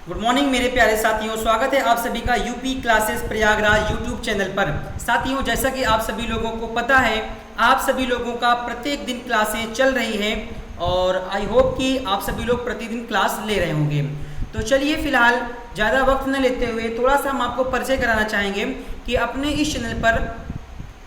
Good morning मेरे प्यारे साथियों, स्वागत है आप सभी का UP classes Prayagraj YouTube channel पर। साथियों, जैसा कि आप सभी लोगों को पता है, आप सभी लोगों का प्रत्येक दिन क्लासें चल रही हैं और आई होप कि आप सभी लोग प्रतिदिन क्लास ले रहे होंगे। तो चलिए फिलहाल ज़्यादा वक्त न लेते हुए थोड़ा सा हम आपको परिचय कराना चाहेंगे कि अपने इस चैनल पर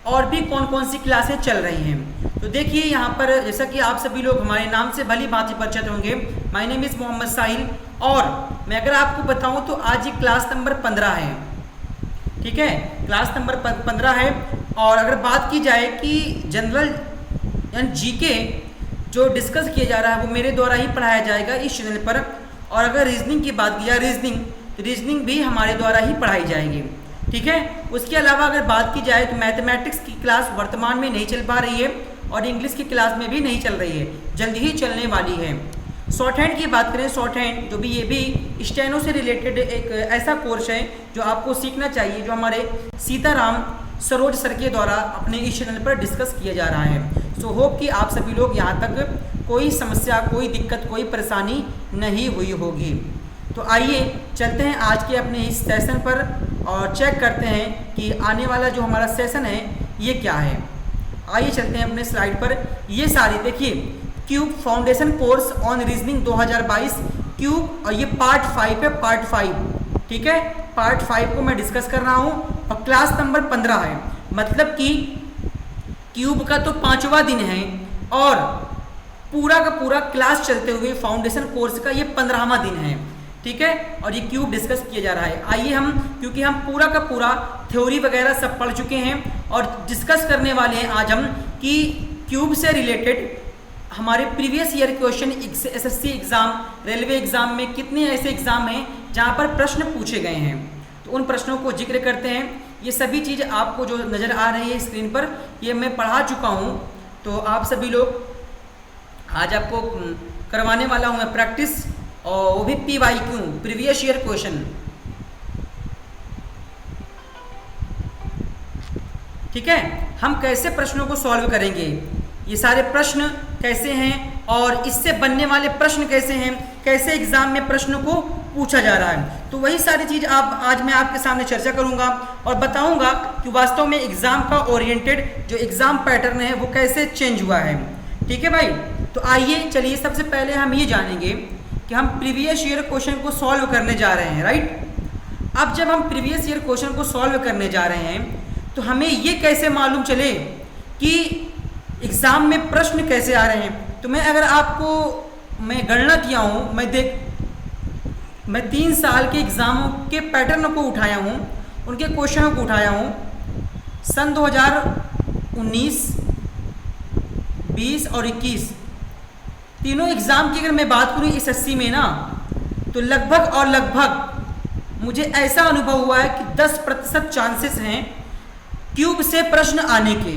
और भी कौन कौन सी क्लासें चल रही हैं। तो देखिए यहाँ पर जैसा कि आप सभी लोग हमारे नाम से भली भांति परिचित होंगे, माय नेम इज़ मोहम्मद साहिल और मैं अगर आपको बताऊं तो आज ये क्लास नंबर 15 है। ठीक है, क्लास नंबर 15 है। और अगर बात की जाए कि जनरल यानी जीके जो डिस्कस किया जा रहा है वो मेरे द्वारा ही पढ़ाया जाएगा इस चैनल पर। और अगर रीजनिंग की बात की जाए रीजनिंग भी हमारे द्वारा ही पढ़ाई जाएगी। ठीक है, उसके अलावा अगर बात की जाए तो मैथमेटिक्स की क्लास वर्तमान में नहीं चल पा रही है और इंग्लिश की क्लास में भी नहीं चल रही है, जल्दी ही चलने वाली है। शॉर्ट हैंड की बात करें, शॉर्ट हैंड जो भी ये भी स्टेनो से रिलेटेड एक ऐसा कोर्स है जो आपको सीखना चाहिए, जो हमारे सीताराम सरोज सर के द्वारा अपने इस चैनल पर डिस्कस किया जा रहा है। सो होप कि आप सभी लोग यहाँ तक कोई समस्या, कोई दिक्कत, कोई परेशानी नहीं हुई होगी। तो आइए चलते हैं आज के अपने इस सेशन पर और चेक करते हैं कि आने वाला जो हमारा सेशन है ये क्या है। आइए चलते हैं अपने स्लाइड पर। ये सारी देखिए, cube foundation course on reasoning 2022 cube, और ये पार्ट 5 है, पार्ट 5। ठीक है, पार्ट 5 को मैं डिस्कस कर रहा हूँ और क्लास नंबर 15 है। मतलब कि क्यूब का तो 5वां दिन है और पूरा का पूरा क्लास चलते हुए फाउंडेशन कोर्स का ये 15वां दिन है। ठीक है, और ये क्यूब डिस्कस किया जा रहा है। आइए हम, क्योंकि हम पूरा का पूरा थ्योरी वगैरह सब पढ़ चुके हैं और डिस्कस करने वाले हैं आज हम कि क्यूब से रिलेटेड हमारे previous year question SSC exam, railway exam में कितने ऐसे एग्जाम हैं जहां पर प्रश्न पूछे गए हैं। तो उन प्रश्नों को जिक्र करते हैं। ये सभी चीज़ आपको जो नज़र आ रही है स्क्रीन पर, ये मैं पढ़ा चुका हूँ। तो आप सभी लोग, आज आपको करवाने वाला हूँ मैं प्रैक्टिस, और वो भी PYQ, प्रीवियस ईयर क्वेश्चन। ठीक है, हम कैसे प्रश्नों को सॉल्व करेंगे, ये सारे प्रश्न कैसे हैं और इससे बनने वाले प्रश्न कैसे हैं, कैसे एग्जाम में प्रश्न को पूछा जा रहा है। तो वही सारी चीज़ आज मैं आपके सामने चर्चा करूंगा और बताऊंगा कि वास्तव में एग्जाम का ओरिएंटेड जो एग्जाम पैटर्न है वो कैसे चेंज हुआ है। ठीक है भाई, तो आइए चलिए सबसे पहले हम ये जानेंगे कि हम प्रीवियस ईयर क्वेश्चन को सॉल्व करने जा रहे हैं। राइट, अब जब हम प्रीवियस ईयर क्वेश्चन को सॉल्व करने जा रहे हैं तो हमें ये कैसे मालूम चले कि एग्जाम में प्रश्न कैसे आ रहे हैं। तो मैं अगर आपको मैं गणना किया हूँ, मैं 3 साल के एग्जामों के पैटर्न को उठाया हूँ, उनके क्वेश्चनों को उठाया हूँ। सन 2019, 20 और 21 तीनों एग्जाम की अगर मैं बात करूँ एसएससी में ना, तो लगभग मुझे ऐसा अनुभव हुआ है कि 10% चांसेस हैं क्यूब से प्रश्न आने के।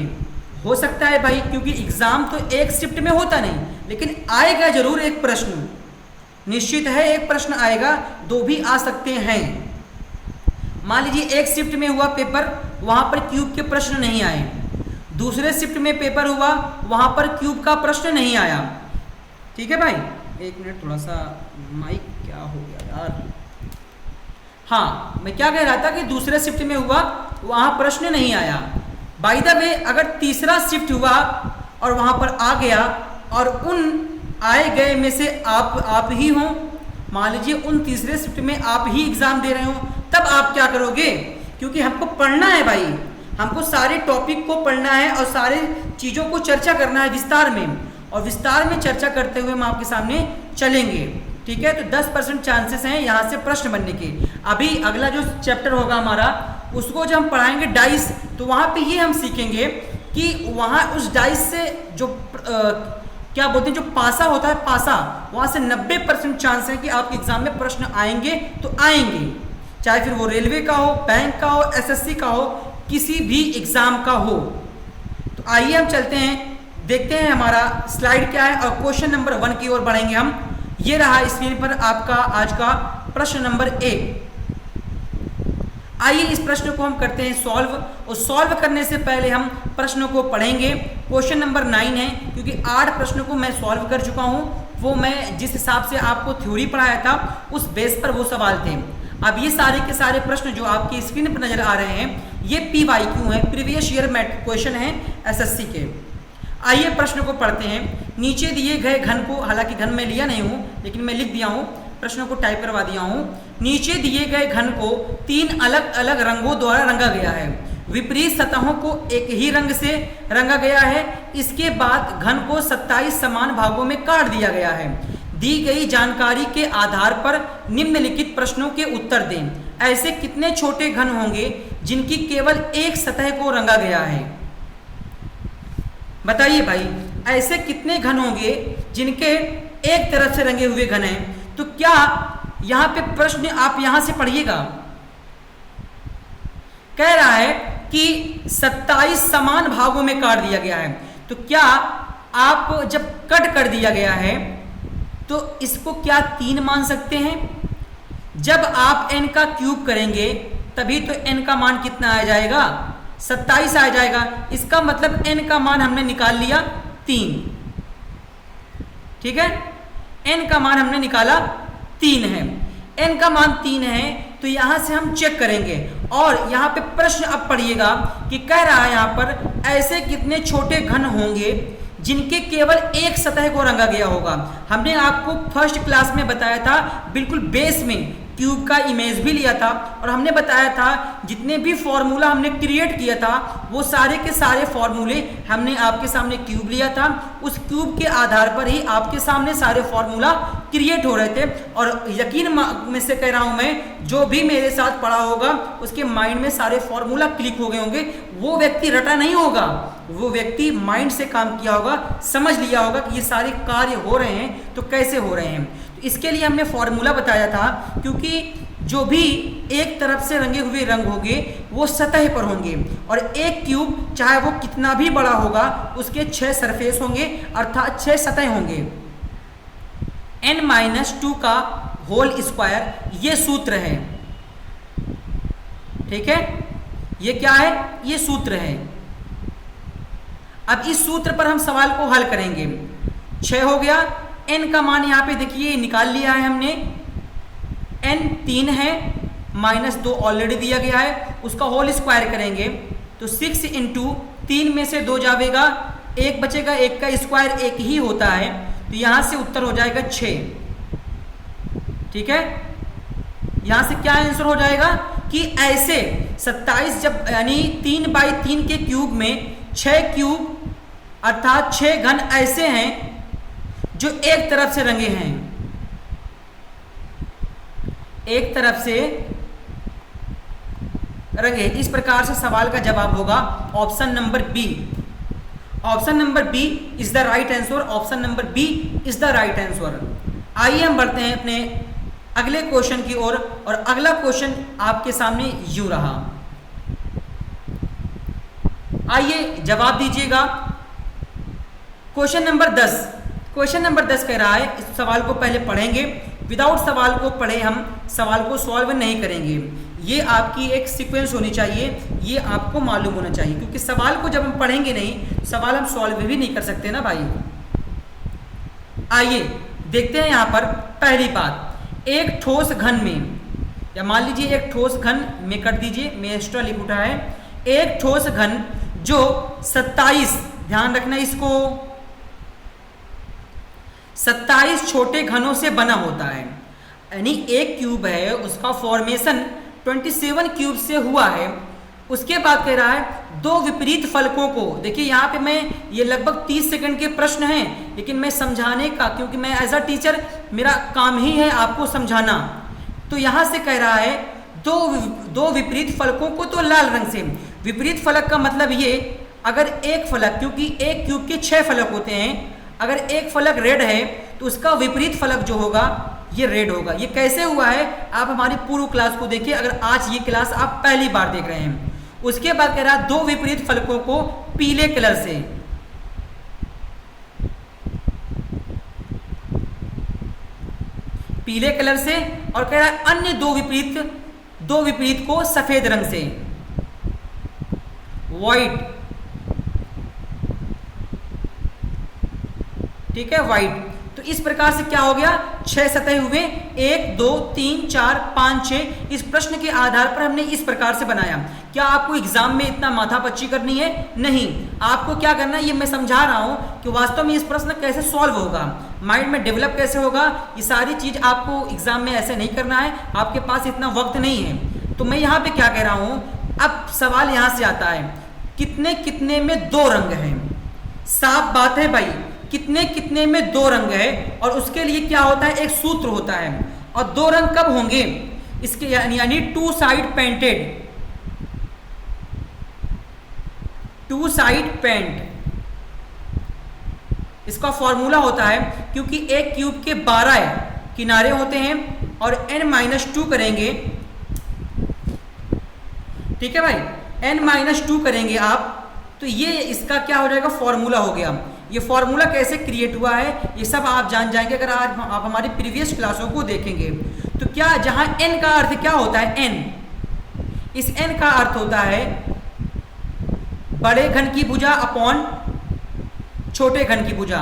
हो सकता है भाई, क्योंकि एग्जाम तो एक शिफ्ट में होता नहीं, लेकिन आएगा जरूर एक प्रश्न, निश्चित है एक प्रश्न आएगा, 2 भी आ सकते हैं। मान लीजिए एक शिफ्ट में हुआ पेपर, वहां पर क्यूब के प्रश्न नहीं आए, दूसरे शिफ्ट में पेपर हुआ, वहां पर क्यूब का प्रश्न नहीं आया। ठीक है भाई, एक मिनट, थोड़ा सा माइक क्या हो गया यार। हाँ, मैं क्या कह रहा था कि दूसरे शिफ्ट में हुआ, वहां प्रश्न नहीं आया। बाय द वे, अगर तीसरा शिफ्ट हुआ और वहां पर आ गया और उन आए गए में से आप ही हो, मान लीजिए उन तीसरे शिफ्ट में आप ही एग्जाम दे रहे हो, तब आप क्या करोगे? क्योंकि हमको पढ़ना है भाई, हमको सारे टॉपिक को पढ़ना है और सारे चीज़ों को चर्चा करना है विस्तार में, और विस्तार में चर्चा करते हुए हम आपके सामने चलेंगे। ठीक है, तो 10% चांसेस हैं यहाँ से प्रश्न बनने के। अभी अगला जो चैप्टर होगा हमारा, उसको जब हम पढ़ाएंगे डाइस, तो वहाँ पे ये हम सीखेंगे कि वहाँ उस डाइस से जो क्या बोलते हैं, जो पासा होता है, पासा, वहाँ से 90% चांस है कि आपके एग्जाम में प्रश्न आएंगे तो आएंगे, चाहे फिर वो रेलवे का हो, बैंक का हो, एसएससी का हो, किसी भी एग्जाम का हो। तो आइए हम चलते हैं, देखते हैं हमारा स्लाइड क्या है और क्वेश्चन नंबर 1 की ओर बढ़ेंगे हम। ये रहा स्क्रीन पर आपका आज का प्रश्न नंबर 1। आइए इस प्रश्न को हम करते हैं सॉल्व, और सॉल्व करने से पहले हम प्रश्नों को पढ़ेंगे। क्वेश्चन नंबर 9 है, क्योंकि 8 प्रश्नों को मैं सॉल्व कर चुका हूं, वो मैं जिस हिसाब से आपको थ्योरी पढ़ाया था उस बेस पर वो सवाल थे। अब ये सारे के सारे प्रश्न जो आपकी स्क्रीन पर नजर आ रहे हैं ये PYQ हैं, प्रीवियस ईयर क्वेश्चन हैं SSC के। आइए प्रश्न को पढ़ते हैं। नीचे दिए गए घन को, हालांकि घन मैं लिया नहीं हूं लेकिन मैं लिख दिया हूं, प्रश्नों को टाइप करवा दिया हूं। नीचे दिए गए घन को 3 अलग अलग रंगों द्वारा रंगा गया है। विपरीत सतहों को एक ही रंग से रंगा गया है। इसके बाद घन को 27 समान भागों में काट दिया गया है। दी गई जानकारी के आधार पर निम्नलिखित प्रश्नों के उत्तर दें। ऐसे कितने छोटे घन होंगे जिनकी केवल एक सतह को रंगा गया है? बताइए भाई, ऐसे कितने घन होंगे जिनके एक तरफ से रंगे हुए घन हैं? तो क्या यहां पे प्रश्न आप यहां से पढ़िएगा, कह रहा है कि 27 समान भागों में काट दिया गया है। तो क्या आप जब कट कर दिया गया है तो इसको क्या 3 मान सकते हैं? जब आप n का क्यूब करेंगे तभी तो n का मान कितना आ जाएगा? 27 आ जाएगा। इसका मतलब n का मान हमने निकाल लिया 3। ठीक है, n का मान हमने निकाला 3 है। n का मान 3 है तो यहां से हम चेक करेंगे। और यहां पे प्रश्न अब पढ़िएगा कि कह रहा है यहां पर ऐसे कितने छोटे घन होंगे जिनके केवल एक सतह को रंगा गया होगा। हमने आपको फर्स्ट क्लास में बताया था, बिल्कुल बेस में क्यूब का इमेज भी लिया था और हमने बताया था जितने भी फॉर्मूला हमने क्रिएट किया था वो सारे के सारे फॉर्मूले हमने आपके सामने क्यूब लिया था। उस क्यूब के आधार पर ही आपके सामने सारे फॉर्मूला क्रिएट हो रहे थे। और यकीन में से कह रहा हूं मैं, जो भी मेरे साथ पढ़ा होगा उसके माइंड में सारे फॉर्मूला क्लिक हो गए होंगे। वो व्यक्ति रटा नहीं होगा, वो व्यक्ति माइंड से काम किया होगा, समझ लिया होगा कि ये सारे कार्य हो रहे हैं तो कैसे हो रहे हैं। तो इसके लिए हमने फॉर्मूला बताया था, क्योंकि जो भी एक तरफ से रंगे हुए रंग होंगे वो सतह पर होंगे और एक क्यूब चाहे वो कितना भी बड़ा होगा उसके 6 सरफेस होंगे, अर्थात 6 सतह होंगे। n-2 का होल स्क्वायर ये सूत्र है। ठीक है, ये क्या है? ये सूत्र है। अब इस सूत्र पर हम सवाल को हल करेंगे। 6 हो गया, n का मान यहां पे देखिए निकाल लिया है हमने। n 3 है, -2 ऑलरेडी दिया गया है, उसका होल स्क्वायर करेंगे तो 6 × 3 में से 2 जाएगा, 1 बचेगा, 1 का स्क्वायर 1 ही होता है तो यहां से उत्तर हो जाएगा 6। ठीक है, यहां से क्या आंसर हो जाएगा कि ऐसे 27 जब यानी 3/3 के क्यूब में 6 क्यूब अर्थात 6 घन ऐसे हैं जो एक तरफ से रंगे हैं, एक तरफ से रंगे। इस प्रकार से सवाल का जवाब होगा option number B. Option number B is the right answer. Option number B is the right answer. आइए हम बढ़ते हैं अपने अगले क्वेश्चन की ओर और अगला क्वेश्चन आपके सामने यूं रहा। आइए जवाब दीजिएगा। Question number 10। क्वेश्चन नंबर 10 कह रहा है, इस सवाल को पहले पढ़ेंगे, विदाउट सवाल को पढ़े हम सवाल को सॉल्व नहीं करेंगे। ये आपकी एक सीक्वेंस होनी चाहिए, ये आपको मालूम होना चाहिए, क्योंकि सवाल को जब हम पढ़ेंगे नहीं सवाल हम सॉल्व भी नहीं कर सकते ना भाई। आइए देखते हैं यहां पर पहली बात, एक ठोस घन में, या मान लीजिए एक ठोस घन में कर दीजिए, मैं एक्स्ट्रा लिख उठा है, एक ठोस घन जो 27, ध्यान रखना इसको, 27 छोटे घनों से बना होता है। यानी एक क्यूब है उसका फॉर्मेशन 27 क्यूब से हुआ है। उसके बाद कह रहा है दो विपरीत फलकों को, देखिए यहाँ पे मैं ये लगभग 30 सेकंड के प्रश्न हैं, लेकिन मैं समझाने का, क्योंकि मैं एज अ टीचर मेरा काम ही है आपको समझाना, तो यहाँ से कह रहा है दो विपरीत फलकों को, तो लाल रंग से। विपरीत फलक का मतलब ये, अगर एक फलक, क्योंकि एक क्यूब के 6 फलक होते हैं, अगर एक फलक रेड है तो उसका विपरीत फलक जो होगा ये रेड होगा। ये कैसे हुआ है आप हमारी पूर्व क्लास को देखिए, अगर आज ये क्लास आप पहली बार देख रहे हैं। उसके बाद कह रहा है दो विपरीत फलकों को पीले कलर से, पीले कलर से, और कह रहा है अन्य दो विपरीत को सफेद रंग से, व्हाइट, ठीक है, व्हाइट। तो इस प्रकार से क्या हो गया, 6 सतह हुए, 1 2 3 4 5 6। इस प्रश्न के आधार पर हमने इस प्रकार से बनाया। क्या आपको एग्जाम में इतना माथापच्ची करनी है? नहीं, आपको क्या करना है ये मैं समझा रहा हूं कि वास्तव में इस प्रश्न कैसे सॉल्व होगा, माइंड में डेवलप कैसे होगा, ये सारी चीज आपको एग्जाम में ऐसे नहीं करना है, आपके पास इतना वक्त नहीं है। तो मैं यहाँ पे क्या कह रहा हूं, अब सवाल यहां से आता है, कितने कितने में 2 रंग हैं। साफ बात है भाई, कितने कितने में 2 रंग है, और उसके लिए क्या होता है, एक सूत्र होता है। और 2 रंग कब होंगे, इसके यानी 2 साइड पेंटेड, 2 साइड पेंट, इसका फॉर्मूला होता है, क्योंकि एक क्यूब के 12 किनारे होते हैं और n-2 करेंगे, ठीक है भाई, n-2 करेंगे आप, तो ये इसका क्या हो जाएगा, फॉर्मूला हो गया। ये फॉर्मूला कैसे क्रिएट हुआ है ये सब आप जान जाएंगे अगर आज आप हमारी प्रीवियस क्लासों को देखेंगे। तो क्या, जहां n का अर्थ क्या होता है, n, इस n का अर्थ होता है बड़े घन की भुजा अपॉन छोटे घन की भुजा।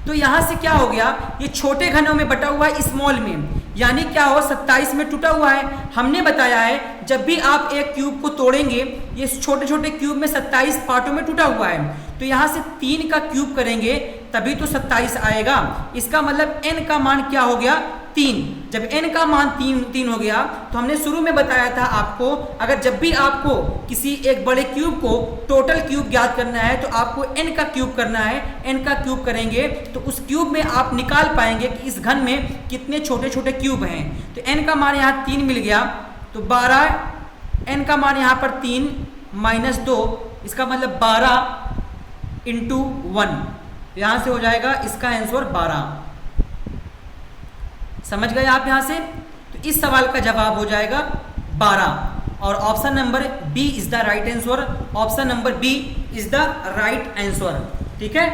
तो यहां से क्या हो गया, ये छोटे घनों में बटा हुआ है स्मॉल में, यानी क्या हो, 27 में टूटा हुआ है। हमने बताया है जब भी आप एक क्यूब को तोड़ेंगे, ये छोटे छोटे क्यूब में 27 पार्टों में टूटा हुआ है, तो यहां से 3 का क्यूब करेंगे तभी तो 27 आएगा। इसका मतलब n का मान क्या हो गया, 3। जब n का मान 3 हो गया, तो हमने शुरू में बताया था आपको, अगर जब भी आपको किसी एक बड़े क्यूब को टोटल क्यूब ज्ञात करना है तो आपको n का क्यूब करना है। n का क्यूब करेंगे तो उस क्यूब में आप निकाल पाएंगे कि इस घन में कितने छोटे छोटे क्यूब हैं। तो n का मान यहाँ 3 मिल गया, तो 12, n का मान यहाँ पर 3 - 2, इसका मतलब 12 × 1, यहाँ से हो जाएगा इसका आंसर 12। समझ गए आप यहाँ से? तो इस सवाल का जवाब हो जाएगा 12, और option number B is the right answer. Option number B is the right answer. ठीक है,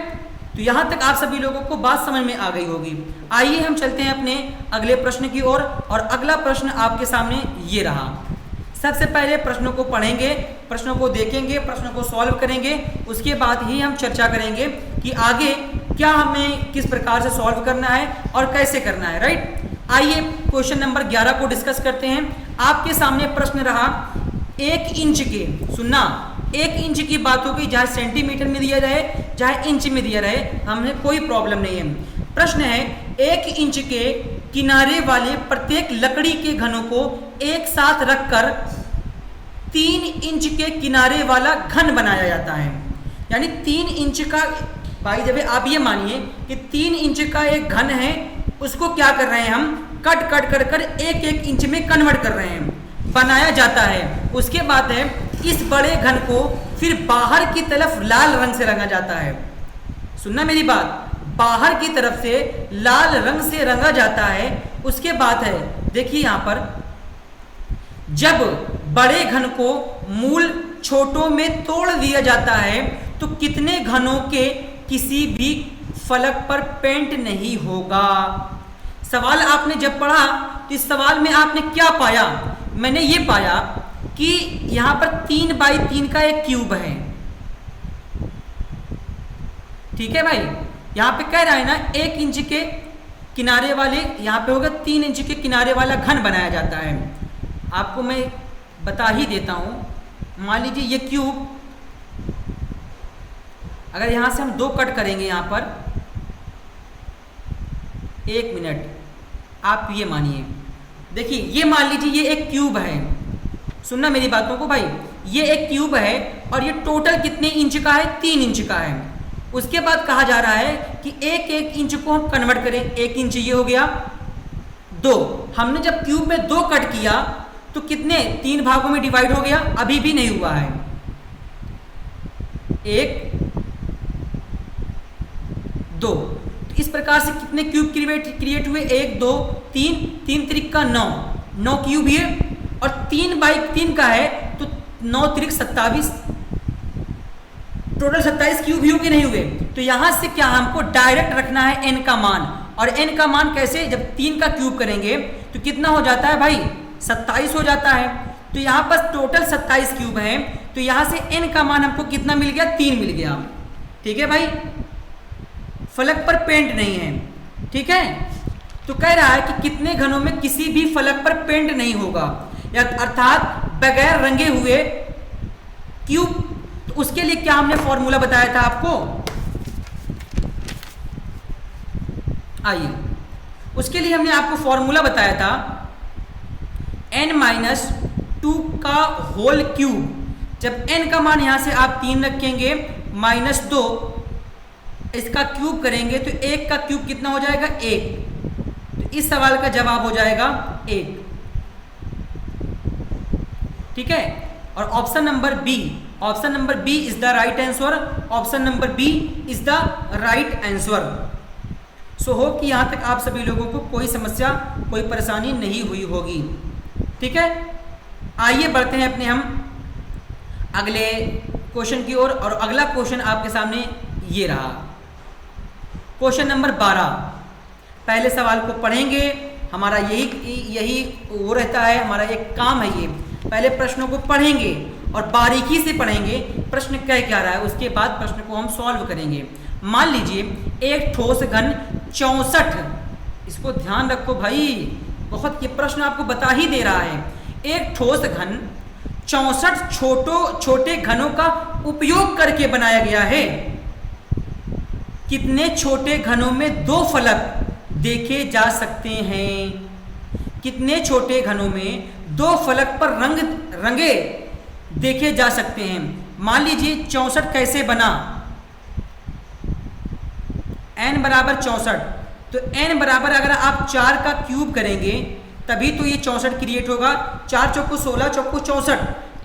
तो यहाँ तक आप सभी लोगों को बात समझ में आ गई होगी। आइए हम चलते हैं अपने अगले प्रश्न की ओर, और अगला प्रश्न आपके सामने ये रहा। सबसे पहले प्रश्नों को पढ़ेंगे, प्रश्नों को देखेंगे, प्रश्नों को सॉल्व करेंगे, उसके बाद ही हम चर्चा करेंगे कि आगे क्या हमें किस प्रकार से सॉल्व करना है और कैसे करना है। राइट, आइए क्वेश्चन नंबर 11 को डिस्कस करते हैं। आपके सामने प्रश्न रहा 1 इंच के, सुनना, 1 इंच की बात होगी, चाहे सेंटीमीटर में दिया रहे चाहे इंच में दिया रहे, हमें कोई प्रॉब्लम नहीं है। प्रश्न है 1 इंच के किनारे वाले प्रत्येक लकड़ी के घनों को एक साथ रखकर 3 इंच के किनारे वाला घन बनाया जाता है। यानी 3 इंच का, भाई जब आप ये मानिए कि 3 इंच का एक घन है, उसको क्या कर रहे हैं हम, कट कट कर कर 1-1 इंच में कन्वर्ट कर रहे हैं, बनाया जाता है। उसके बाद है इस बड़े घन को फिर बाहर की तरफ लाल रंग से रंगा जाता है। सुनना मेरी बात, बाहर की तरफ से लाल रंग से रंगा जाता है। उसके बाद है, देखिए यहां पर, जब बड़े घन को मूल छोटों में तोड़ दिया जाता है तो कितने घनों के किसी भी फलक पर पेंट नहीं होगा। सवाल आपने जब पढ़ा तो इस सवाल में आपने क्या पाया, मैंने ये पाया कि यहां पर 3x3 का एक क्यूब है। ठीक है भाई, यहां पे कह रहा है ना 1 इंच के किनारे वाले, यहां पे होगा 3 इंच के किनारे वाला घन बनाया जाता है। आपको मैं बता ही देता हूं, मान लीजिए ये क्यूब, अगर यहां से हम 2 कट करेंगे, यहां पर 1 मिनट, आप ये मानिए, देखिए ये मान लीजिए ये एक क्यूब है। सुनना मेरी बातों को भाई, ये एक क्यूब है और ये टोटल कितने इंच का है, 3 इंच का है। उसके बाद कहा जा रहा है कि 1-1 इंच को हम कन्वर्ट करें, 1 इंच ये हो गया 2। हमने जब क्यूब में 2 कट किया तो कितने, 3 भागों में डिवाइड हो गया, अभी भी नहीं हुआ है। 1 2, तो इस प्रकार से कितने क्यूब क्रिएट हुए, 1 2 3, 3 त्रिक का 9 क्यूब है, और 3x3 का है तो 9 त्रिक 27, टोटल 27 क्यूब हुए कि नहीं हुए। तो यहां से क्या हमको डायरेक्ट रखना है n का मान, और n का मान कैसे, जब 3 का क्यूब करेंगे तो कितना हो जाता है भाई, 27 हो जाता है। तो यहां पर टोटल 27 क्यूब हैं, तो यहां से n का मान हमको कितना मिल गया, 3 मिल गया। ठीक है भाई, फलक पर पेंट नहीं है। ठीक है। तो कह रहा है कि कितने घनों में किसी भी फलक पर पेंट नहीं होगा, या अर्थात बगैर रंगे हुए क्यूब। तो उसके लिए क्या हमने फॉर्मूला बताया था आपको, आइए उसके लिए हमने आपको फॉर्मूला बताया था n-2 का होल क्यूब। जब n का मान यहां से आप 3 रखेंगे -2 इसका क्यूब करेंगे तो 1 का क्यूब कितना हो जाएगा 1। तो इस सवाल का जवाब हो जाएगा 1। ठीक है। और option number B is the right answer. Option number B is the right answer. So hope कि यहां तक आप सभी लोगों को कोई समस्या कोई परेशानी नहीं हुई होगी। ठीक है, आइए बढ़ते हैं अपने हम अगले क्वेश्चन की ओर। और अगला क्वेश्चन आपके सामने ये रहा, क्वेश्चन नंबर 12। पहले सवाल को पढ़ेंगे, हमारा यही वो रहता है, हमारा एक काम है ये। पहले प्रश्नों को पढ़ेंगे और बारीकी से पढ़ेंगे प्रश्न कह क्या रहा है, उसके बाद प्रश्न को हम सॉल्व करेंगे। मान लीजिए एक ठोस घन 64, इसको ध्यान रखो भाई, बहुत ये प्रश्न आपको बता ही दे रहा है। एक ठोस घन 64 छोटे घनों का उपयोग करके बनाया गया है। कितने छोटे घनों में 2 फलक देखे जा सकते हैं? कितने छोटे घनों में 2 फलक पर रंगे देखे जा सकते हैं? मान लीजिए 64 कैसे बना, n बराबर 64, तो n बराबर अगर आप 4 का क्यूब करेंगे तभी तो ये 64 क्रिएट होगा। 4 चौको 16, चौको 64।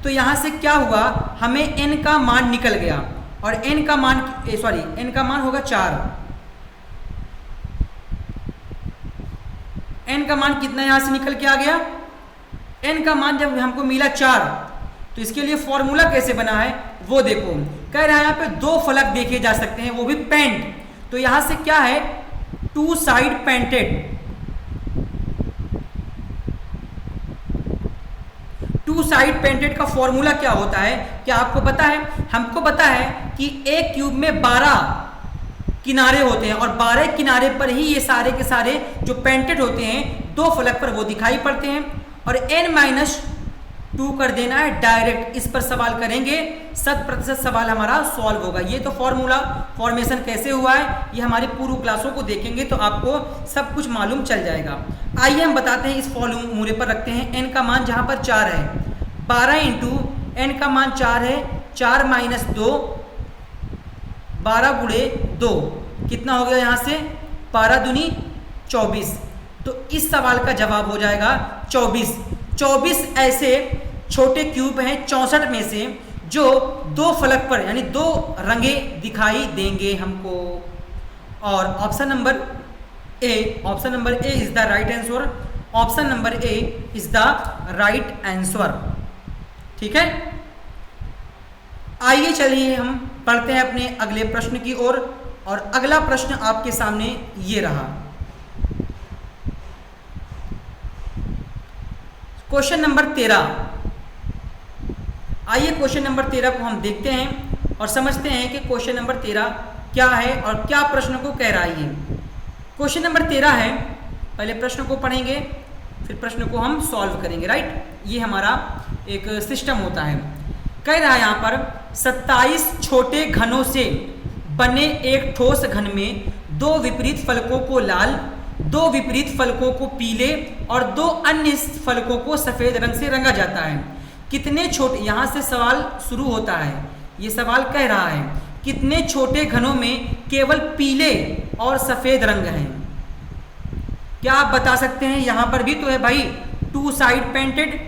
तो यहां से क्या हुआ, हमें n का मान निकल गया और n का मान होगा 4। n का मान कितना यहां से निकल के आ गया, n का मान जब हमको मिला 4, तो इसके लिए फॉर्मूला कैसे बना है वो देखो। कह रहा है यहाँ पे 2 फलक देखे जा सकते हैं, वो भी पेंट। तो यहां से क्या है, 2 साइड पेंटेड। 2 साइड पेंटेड का फॉर्मूला क्या होता है, क्या आपको पता है? हमको पता है कि एक क्यूब में 12 किनारे होते हैं और 12 किनारे पर ही ये सारे के सारे जो पेंटेड होते हैं 2 फलक पर वो दिखाई पड़ते हैं। और n-2 कर देना है डायरेक्ट, इस पर सवाल करेंगे, 100% सवाल हमारा सॉल्व होगा। ये तो फॉर्मेशन कैसे हुआ है ये हमारी पूर्व क्लासों को देखेंगे तो आपको सब कुछ मालूम चल जाएगा। आइए हम बताते हैं, इस फॉर्मूले पर रखते हैं n का मान जहां पर 4 है, 12 इंटू n का मान 4 है, 4 - 2, 12 गुणे 2 कितना हो गया यहाँ से, 12 दूनी 24। तो इस सवाल का जवाब हो जाएगा 24। 24 ऐसे छोटे क्यूब हैं 64 में से जो 2 फलक पर यानी 2 रंगे दिखाई देंगे हमको। और option number A is the right answer. Option number A is the right answer. ठीक है, आइए चलिए हम पढ़ते हैं अपने अगले प्रश्न की ओर। और अगला प्रश्न आपके सामने ये रहा, क्वेश्चन नंबर 13। आइए क्वेश्चन नंबर 13 को हम देखते हैं और समझते हैं कि क्वेश्चन नंबर 13 क्या है और क्या प्रश्न को कह रहा है ये। क्वेश्चन नंबर 13 है, पहले प्रश्न को पढ़ेंगे फिर प्रश्न को हम सॉल्व करेंगे। राइट, ये हमारा एक सिस्टम होता है। कह रहा है यहाँ पर 27 छोटे घनों से बने एक ठोस घन में 2 विपरीत फलकों को लाल, 2 विपरीत फलकों को पीले और 2 अन्य फलकों को सफेद रंग से रंगा जाता है। कितने छोटे, यहां से सवाल शुरू होता है। ये सवाल कह रहा है कितने छोटे घनों में केवल पीले और सफेद रंग हैं। क्या आप बता सकते हैं? यहां पर भी तो है भाई 2 साइड पेंटेड।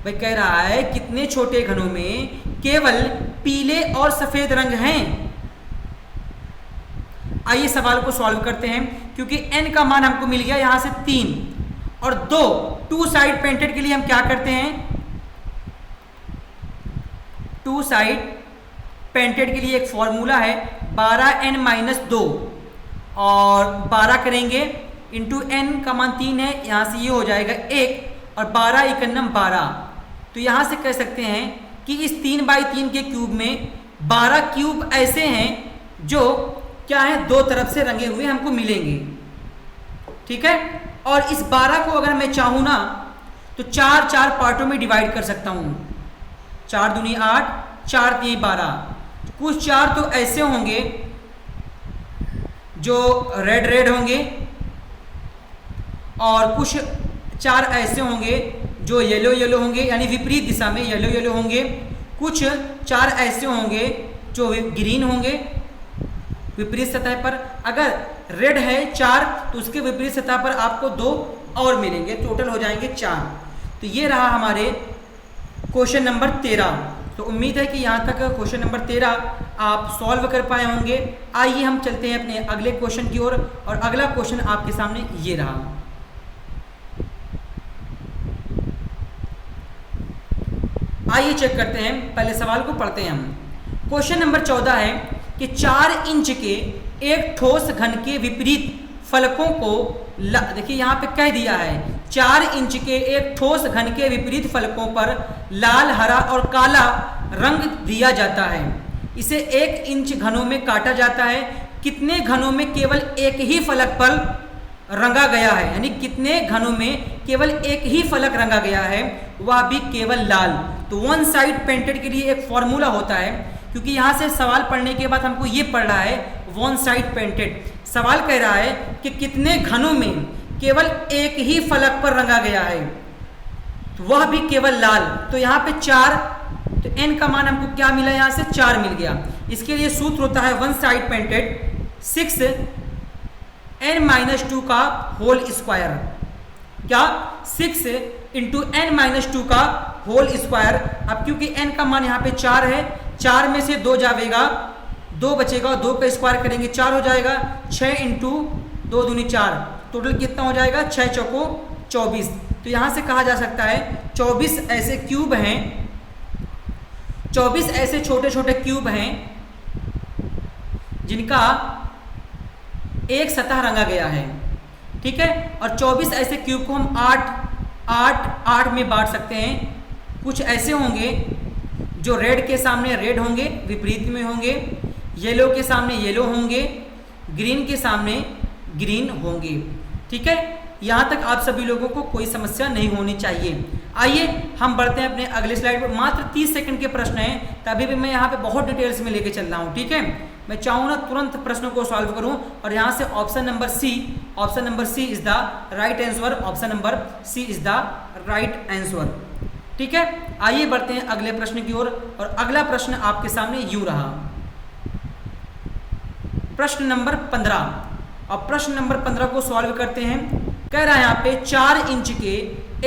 भाई कह रहा है कितने छोटे घनों में केवल पीले और सफेद रंग हैं। आइए सवाल को सॉल्व करते हैं, क्योंकि n का मान हमको मिल गया यहां से 3 और 2 साइड पेंटेड के लिए हम क्या करते हैं, 2 साइड पेंटेड के लिए एक फॉर्मूला है 12n-2 और 12 करेंगे इंटू n का मान 3 है, यहां से ये हो जाएगा 1 और 12 × 1 = 12। तो यहां से कह सकते हैं कि इस 3/3 के क्यूब में 12 क्यूब ऐसे हैं जो क्या है, दो तरफ से रंगे हुए हमको मिलेंगे। ठीक है, और इस 12 को अगर मैं चाहूं ना तो 4 पार्टों में डिवाइड कर सकता हूं। 4 दूनी 8, 4 3 12। कुछ 4 तो ऐसे होंगे जो रेड होंगे, और कुछ 4 ऐसे होंगे जो येलो होंगे, यानी विपरीत दिशा में येलो होंगे। कुछ 4 ऐसे होंगे जो ग्रीन होंगे विपरीत सतह पर। अगर रेड है 4 तो उसके विपरीत सतह पर आपको 2 और मिलेंगे, टोटल हो जाएंगे 4। तो ये रहा हमारे क्वेश्चन नंबर 13। तो उम्मीद है कि यहाँ तक क्वेश्चन नंबर 13 आप सॉल्व कर पाए होंगे। आइए हम चलते हैं अपने अगले क्वेश्चन की ओर, और अगला क्वेश्चन आपके सामने ये रहा। आइए चेक करते हैं, पहले सवाल को पढ़ते हैं हम। क्वेश्चन नंबर 14 है कि 4 इंच के एक ठोस घन के विपरीत फलकों को देखिए यहाँ पे कह दिया है 4 इंच के एक ठोस घन के विपरीत फलकों पर लाल, हरा और काला रंग दिया जाता है। इसे 1 इंच घनों में काटा जाता है। कितने घनों में केवल एक ही फलक पर रंगा गया है, यानी कितने घनों में केवल एक ही फलक रंगा गया है, वह भी केवल लाल। तो वन साइड पेंटेड के लिए एक फॉर्मूला होता है, क्योंकि यहाँ से सवाल पढ़ने के बाद हमको ये पढ़ रहा है वन साइड पेंटेड। सवाल कह रहा है कि कितने घनों में केवल एक ही फलक पर रंगा गया है, तो वह भी केवल लाल। तो यहाँ पे 4, तो n का मान हमको क्या मिला, यहाँ से 4 मिल गया। इसके लिए सूत्र होता है वन साइड पेंटेड 6n-2 का होल स्क्वायर। क्या 6 इंटू n-2 का होल स्क्वायर। अब क्योंकि n का मान यहाँ पे 4 है, 4 में से 2 जाएगा, 2 बचेगा, 2 का स्क्वायर करेंगे 4 हो जाएगा। 6 इंटू 2 दूनी 4, टोटल कितना हो जाएगा, 6 चौको 24। तो यहाँ से कहा जा सकता है 24 ऐसे क्यूब हैं, 24 ऐसे छोटे छोटे क्यूब हैं जिनका एक सतह रंगा गया है। ठीक है, और 24 ऐसे क्यूब को हम 8 में बांट सकते हैं। कुछ ऐसे होंगे जो रेड के सामने रेड होंगे, विपरीत में होंगे, येलो के सामने येलो होंगे, ग्रीन के सामने ग्रीन होंगे। ठीक है, यहाँ तक आप सभी लोगों को कोई समस्या नहीं होनी चाहिए। आइए हम बढ़ते हैं अपने अगले स्लाइड पर। मात्र 30 सेकंड के प्रश्न हैं, तभी भी मैं यहाँ पे बहुत डिटेल्स में लेके चल रहा हूँ। ठीक है, मैं चाहूँ ना तुरंत प्रश्नों को सॉल्व करूँ, और यहाँ से option number C is the right answer. Option number C is the right answer. ठीक है, आइए बढ़ते हैं अगले प्रश्न की ओर, और अगला प्रश्न आपके सामने यूं रहा, प्रश्न नंबर 15। अब प्रश्न नंबर 15 को सॉल्व करते हैं। कह रहा है यहाँ पे 4 इंच के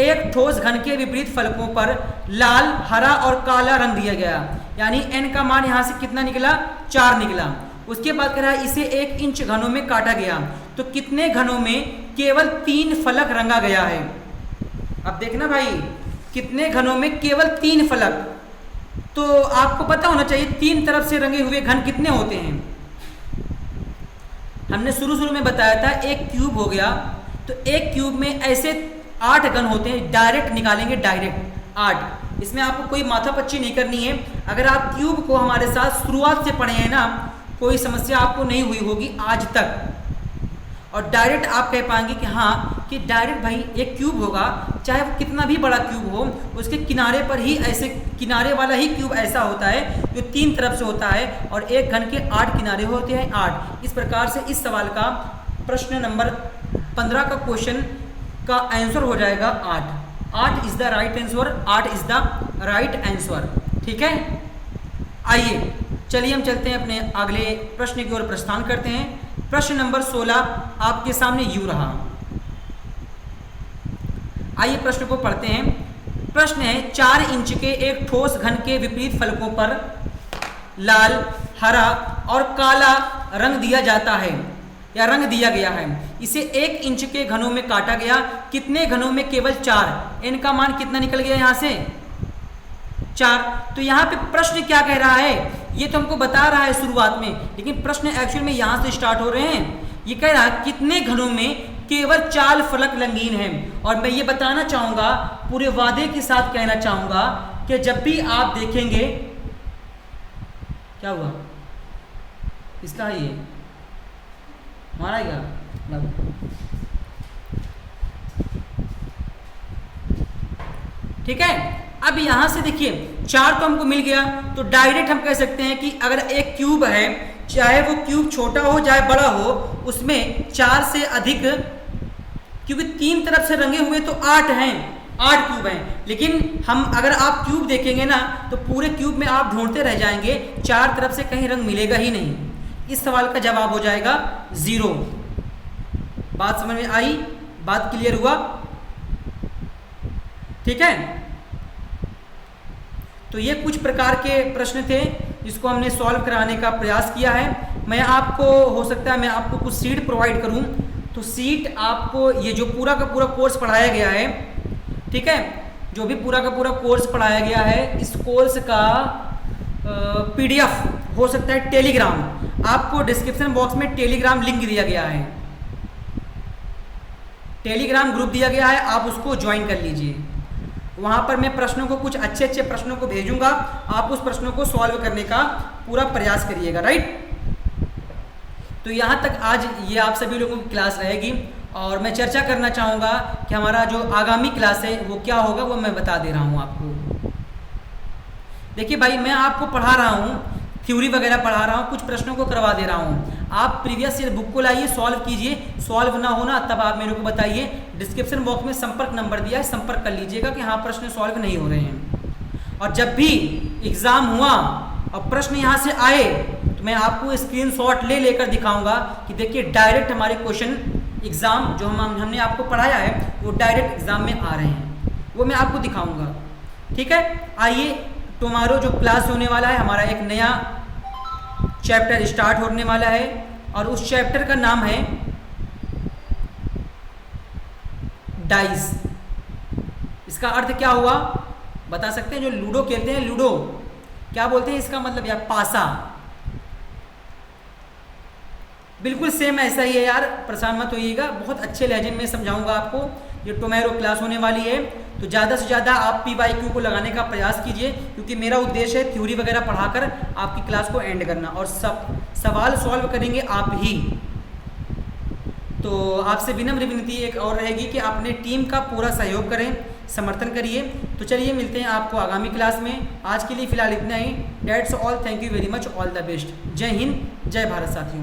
एक ठोस घन के विपरीत फलकों पर लाल, हरा और काला रंग दिया गया, यानी n का मान यहाँ से कितना निकला, 4 निकला। उसके बाद कह रहा है इसे 1 इंच घनों में काटा गया, तो कितने घनों में केवल 3 फलक रंगा गया है। अब देखना भाई, कितने घनों में केवल 3 फलक, तो आपको पता होना चाहिए 3 तरफ से रंगे हुए घन कितने होते हैं। हमने शुरू में बताया था एक क्यूब हो गया, तो एक क्यूब में ऐसे 8 घन होते हैं। डायरेक्ट निकालेंगे, डायरेक्ट 8। इसमें आपको कोई माथापच्ची नहीं करनी है। अगर आप क्यूब को हमारे साथ शुरुआत से पढ़े हैं ना, कोई समस्या आपको नहीं हुई होगी आज तक, और डायरेक्ट आप कह पाएंगे कि हाँ, कि डायरेक्ट भाई एक क्यूब होगा, चाहे वो कितना भी बड़ा क्यूब हो, उसके किनारे पर ही ऐसे किनारे वाला ही क्यूब ऐसा होता है जो 3 तरफ से होता है, और एक घन के 8 किनारे होते हैं, 8। इस प्रकार से इस सवाल का प्रश्न नंबर 15 का क्वेश्चन का आंसर हो जाएगा 8 is the right answer. 8 is the right answer. ठीक है, आइए चलिए हम चलते हैं अपने अगले प्रश्न की ओर प्रस्थान करते हैं। प्रश्न नंबर 16 आपके सामने यूं रहा। आइए प्रश्न को पढ़ते हैं। प्रश्न है 4 इंच के एक ठोस घन के विपरीत फलकों पर लाल, हरा और काला रंग दिया जाता है, या रंग दिया गया है। इसे 1 इंच के घनों में काटा गया। कितने घनों में केवल 4। n का मान कितना निकल गया यहाँ से, 4। तो यहाँ पे प्रश्न क्या कह रहा है, ये तो हमको बता रहा है शुरुआत में, लेकिन प्रश्न एक्चुअल में यहाँ से स्टार्ट हो रहे हैं। ये कह रहा है कितने घनों में केवल 4 फलक रंगीन हैं। और मैं ये बताना चाहूँगा, पूरे वादे के साथ कहना चाहूँगा कि जब भी आप देखेंगे, क्या हुआ इसका, ये हमारा क्या ठीक है। अब यहाँ से देखिए 4 तो हमको मिल गया, तो डायरेक्ट हम कह सकते हैं कि अगर एक क्यूब है, चाहे वो क्यूब छोटा हो चाहे बड़ा हो, उसमें 4 से अधिक, क्योंकि 3 तरफ से रंगे हुए तो 8 हैं, 8 क्यूब हैं, लेकिन हम अगर आप क्यूब देखेंगे ना तो पूरे क्यूब में आप ढूंढते रह जाएंगे, 4 तरफ से कहीं रंग मिलेगा ही नहीं। इस सवाल का जवाब हो जाएगा 0। बात समझ में आई? बात क्लियर हुआ? ठीक है। तो ये कुछ प्रकार के प्रश्न थे जिसको हमने सॉल्व कराने का प्रयास किया है। मैं आपको, हो सकता है मैं आपको कुछ सीट प्रोवाइड करूं, तो सीट आपको ये जो पूरा का पूरा कोर्स पढ़ाया गया है, ठीक है, जो भी पूरा का पूरा कोर्स पढ़ाया गया है, इस कोर्स का पीडीएफ हो सकता है टेलीग्राम, आपको डिस्क्रिप्शन बॉक्स में टेलीग्राम लिंक दिया गया है, टेलीग्राम ग्रुप दिया गया है, आप उसको ज्वाइन कर लीजिए। वहाँ पर मैं प्रश्नों को, कुछ अच्छे अच्छे प्रश्नों को भेजूंगा, आप उस प्रश्नों को सॉल्व करने का पूरा प्रयास करिएगा, राइट। तो यहाँ तक आज ये आप सभी लोगों की क्लास रहेगी, और मैं चर्चा करना चाहूँगा कि हमारा जो आगामी क्लास है वो क्या होगा, वो मैं बता दे रहा हूँ आपको। देखिए भाई, मैं आपको पढ़ा रहा हूँ, थ्योरी वगैरह पढ़ा रहा हूँ, कुछ प्रश्नों को करवा दे रहा हूँ, आप प्रीवियस ईयर बुक को लाइए, सॉल्व कीजिए, सॉल्व ना होना तब आप मेरे को बताइए। डिस्क्रिप्शन बॉक्स में संपर्क नंबर दिया है, संपर्क कर लीजिएगा कि हाँ प्रश्न सॉल्व नहीं हो रहे हैं। और जब भी एग्जाम हुआ और प्रश्न यहाँ से आए तो मैं आपको स्क्रीनशॉट लेकर दिखाऊंगा कि देखिए डायरेक्ट हमारे क्वेश्चन एग्जाम जो हमने आपको पढ़ाया है वो डायरेक्ट एग्जाम में आ रहे हैं, वो मैं आपको दिखाऊंगा। ठीक है, आइए टुमारो जो क्लास होने वाला है, हमारा एक नया चैप्टर स्टार्ट होने वाला है, और उस चैप्टर का नाम है डाइस। इसका अर्थ क्या हुआ बता सकते हैं? जो लूडो खेलते हैं, लूडो क्या बोलते हैं इसका मतलब, यार पासा, बिल्कुल सेम ऐसा ही है यार, परेशान मत होइएगा, बहुत अच्छे लहजे में समझाऊंगा आपको। ये टुमारो क्लास होने वाली है, तो ज़्यादा से ज़्यादा आप PYQ को लगाने का प्रयास कीजिए, क्योंकि मेरा उद्देश्य है थ्योरी वगैरह पढ़ाकर आपकी क्लास को एंड करना, और सवाल सॉल्व करेंगे आप ही। तो आपसे विनम्र विनती एक और रहेगी कि अपने टीम का पूरा सहयोग करें, समर्थन करिए। तो चलिए मिलते हैं आपको आगामी क्लास में, आज के लिए फ़िलहाल इतना ही। That's all, thank you very much, all the best. Jai Hind, जय भारत साथियों।